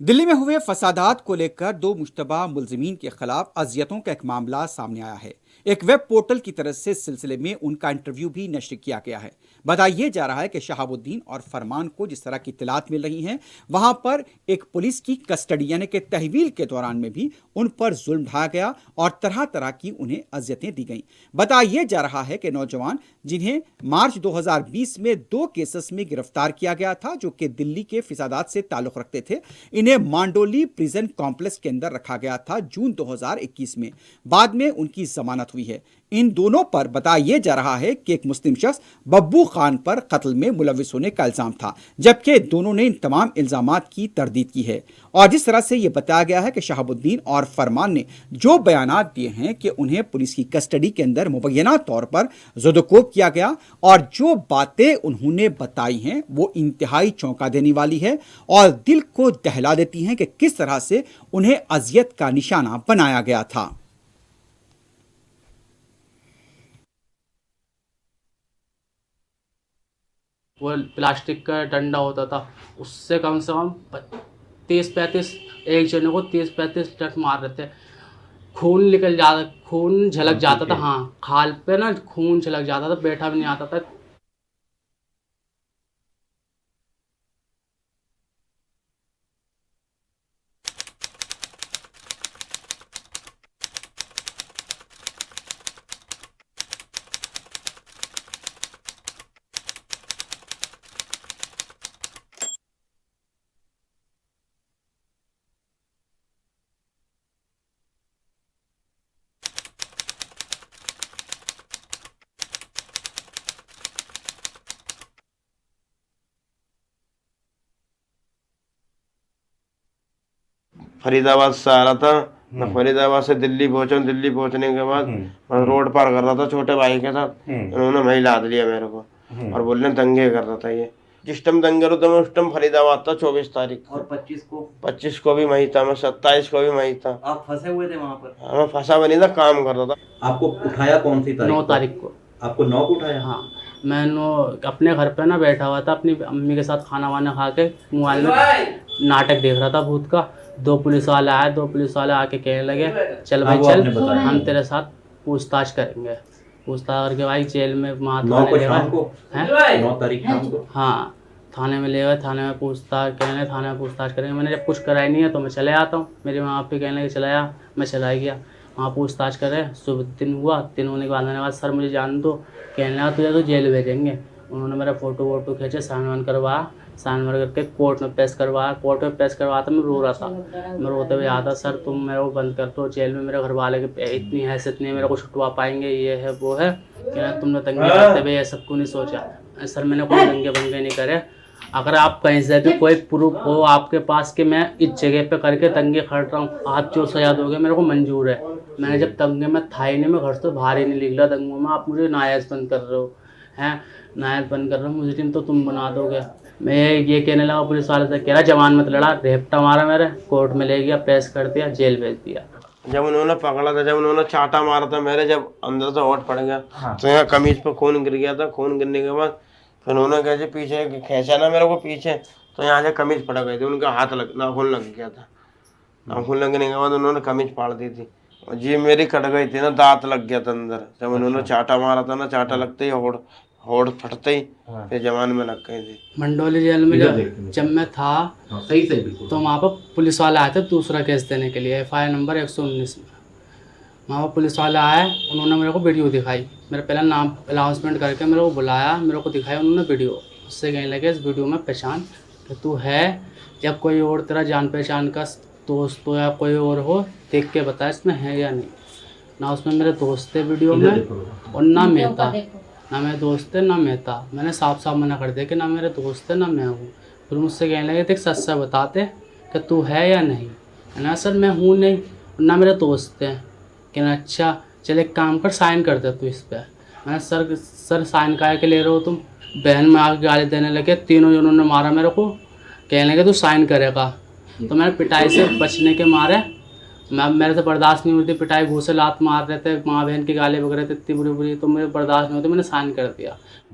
दिल्ली में हुए फसादात को लेकर दो मुश्तबा मुलजिमीन के खिलाफ अजियतों का एक मामला सामने आया है। एक वेब पोर्टल की तरफ से इस सिलसिले में उनका इंटरव्यू भी नश्र किया गया है। बताया जा रहा है कि शहाबुद्दीन और फरमान को जिस तरह की इत्तलात मिल रही हैं, वहां पर एक पुलिस की कस्टडी यानी कि तहवील के दौरान में भी उन पर जुल्म ढाया गया और तरह तरह की उन्हें अजियतें दी गईं। बताया जा रहा है कि नौजवान जिन्हें मार्च 2020 में 2 केसेस में गिरफ्तार किया गया था, जो कि दिल्ली के फिसादात से ताल्लुक रखते थे, इन्हें मांडोली प्रिजन कॉम्प्लेक्स के अंदर रखा गया था जून 2021 में। बाद में उनकी जमानत हुई है। इन दोनों पर बताया जा रहा है कि एक मुस्लिम शख्स बब्बू खान पर कत्ल में मुलविस होने का इल्जाम था, जबकि दोनों ने इन तमाम इल्जामात की तरदीद की है। और जिस तरह से यह बताया गया है कि शहाबुद्दीन और फरमान ने जो बयानात दिए हैं कि उन्हें पुलिस की कस्टडी के अंदर मुबैना तौर पर ज़ुदकोब किया गया, और जो बातें उन्होंने बताई हैं वो इंतहाई चौंका देने वाली है और दिल को दहला देती हैं कि किस तरह से उन्हें अजियत का निशाना बनाया गया था। वो प्लास्टिक का डंडा होता था, उससे कम से कम 30-35 एक जने को 30-35 टक मार रहे थे। खून निकल जाता, खून झलक जाता था। हाँ, खाल पे ना खून झलक जाता था, बैठा भी नहीं आता था। फरीदाबाद से आ रहा था। मैं फरीदाबाद से दिल्ली पहुंचा। दिल्ली पहुंचने के बाद मैं रोड पार कर रहा था छोटे भाई के साथ। उन्होंने वहीं लाद लिया मेरे को और बोलने दंगे कर रहा था। ये जिस टाइम दंगे होते मैं उस टाइम फरीदाबाद था 24 तारीख और 25 को भी वहीं था। मैं 27 को भी वहीं था। आप फंसे हुए थे वहाँ पर? हाँ, मैं फंसा भी नहीं था, काम कर रहा था। आपको उठाया कौन सी तारीख? 9 तारीख को। आपको 9 को उठाया? हाँ, मैं अपने घर पे ना बैठा हुआ था, अपनी अम्मी के साथ खाना वाना खा के मोबाइल में नाटक देख रहा था भूत का। 2 पुलिस वाले आए, 2 पुलिस वाले आके कहने लगे, चल भाई चल, हम तेरे साथ पूछताछ करेंगे। पूछताछ करके भाई जेल में वहाँ 9 को थाने ले शाम को? गए। 9 तारीख शाम को? हाँ, थाने में ले गए। थाने में पूछताछ कहने, थाने में पूछताछ करेंगे। मैंने जब कुछ कराई नहीं है तो मैं चले आता हूँ। मेरे वहाँ पे कहने लगे चला आ, मैं चला ही गया। वहाँ पूछताछ करें, सुबह 3 हुआ। 3 होने के बाद मैंने कहा सर मुझे जान दो। कहने लगा तुझे तो जेल भेजेंगे। उन्होंने मेरा फ़ोटो वोटो खींचे, साइन वाइन करवाया। साइन वाइन करके कोर्ट में पेश करवाया। कोर्ट में पेश करवाया था, मैं रो रहा था। मैं रोते हुए आता, सर तुम मेरे को बंद कर दो, जेल में मेरे घर वाले के इतनी हैसियत नहीं, मेरे को छुटवा पाएंगे, ये है वो है। कहना तुमने दंगे करते हुए ये सब क्यों नहीं सोचा? सर मैंने कोई दंगे बंगे नहीं करे। अगर आप कहीं से भी कोई प्रूफ हो आपके पास कि मैं इस जगह पे करके दंगे खड़ रहा हूँ, आप जो सजा दोगे मेरे को मंजूर है। मैंने जब दंगे में था ही नहीं, मैं घर से बाहर ही नहीं निकला दंगों में। आप मुझे नायाज बंद कर रहे हो, हैं नायाज बंद कर रहे हो, मुजरिम तो तुम बना दोगे। मैं ये कहने लगा पुलिस वाले से, कह रहा जवान मत लड़ा, रेपटा मारा मेरे, कोर्ट में ले गया, पेश कर दिया, जेल भेज दिया। जब उन्होंने पकड़ा था, जब उन्होंने चाटा मारा था मेरे, जब अंदर से होठ पड़ गया तो यहाँ कमीज पे खून गिर गया था। खून गिरने के बाद फिर उन्होंने कैसे पीछे खींचा ना मेरे को पीछे, तो यहाँ से कमीज पड़ गई थी। उनका हाथ नाखून लग गया था। नाखून लगने के बाद उन्होंने कमीज फाड़ दी थी और जी मेरी कट गई थी ना, दांत लग गया था अंदर। जब उन्होंने चाटा मारा था ना, चाटा लगते ही होड़ फटते ही फिर जवान में लग गई थी। मंडोली जेल में जब मैं था सही से बिल्कुल, तो वहाँ पर पुलिस वाले आए थे दूसरा केस देने के लिए, FIR नंबर 119 में। वहाँ पर पुलिस वाले आए, उन्होंने मेरे को वीडियो दिखाई। मेरा पहला नाम अनाउंसमेंट करके मेरे को बुलाया, मेरे को दिखाया उन्होंने वीडियो। उससे कहने लगे इस वीडियो में पहचान कि तू है या कोई और तेरा जान पहचान का दोस्त हो या कोई और हो, देख के बता इसमें है या नहीं। ना उसमें मेरे दोस्त थे वीडियो में और ना मैं था। ना मेरे दोस्त थे ना मैं था। मैंने साफ साफ मना कर दिया कि ना मेरे दोस्त थे ना मैं हूँ। फिर मुझसे कहने लगे देख सच सच बताते कि तू है या नहीं। ना सर मैं हूँ नहीं, ना मेरे दोस्त हैं। कहना अच्छा चल एक काम कर, साइन कर दे तू इस पर। मैंने सर साइन काहे के ले रहे हो तुम? बहन में आके गाली देने लगे, तीनों जिन्होंने मारा मेरे को। कहने लगे तू साइन करेगा। तो मैंने पिटाई से बचने के मारे, मेरे से बर्दाश्त नहीं होती पिटाई, घूसे लात मार रहे थे, माँ बहन की गाली बक रहे थे इतनी बुरी बुरी, तो मुझे बर्दाश्त नहीं होती, मैंने साइन कर दिया।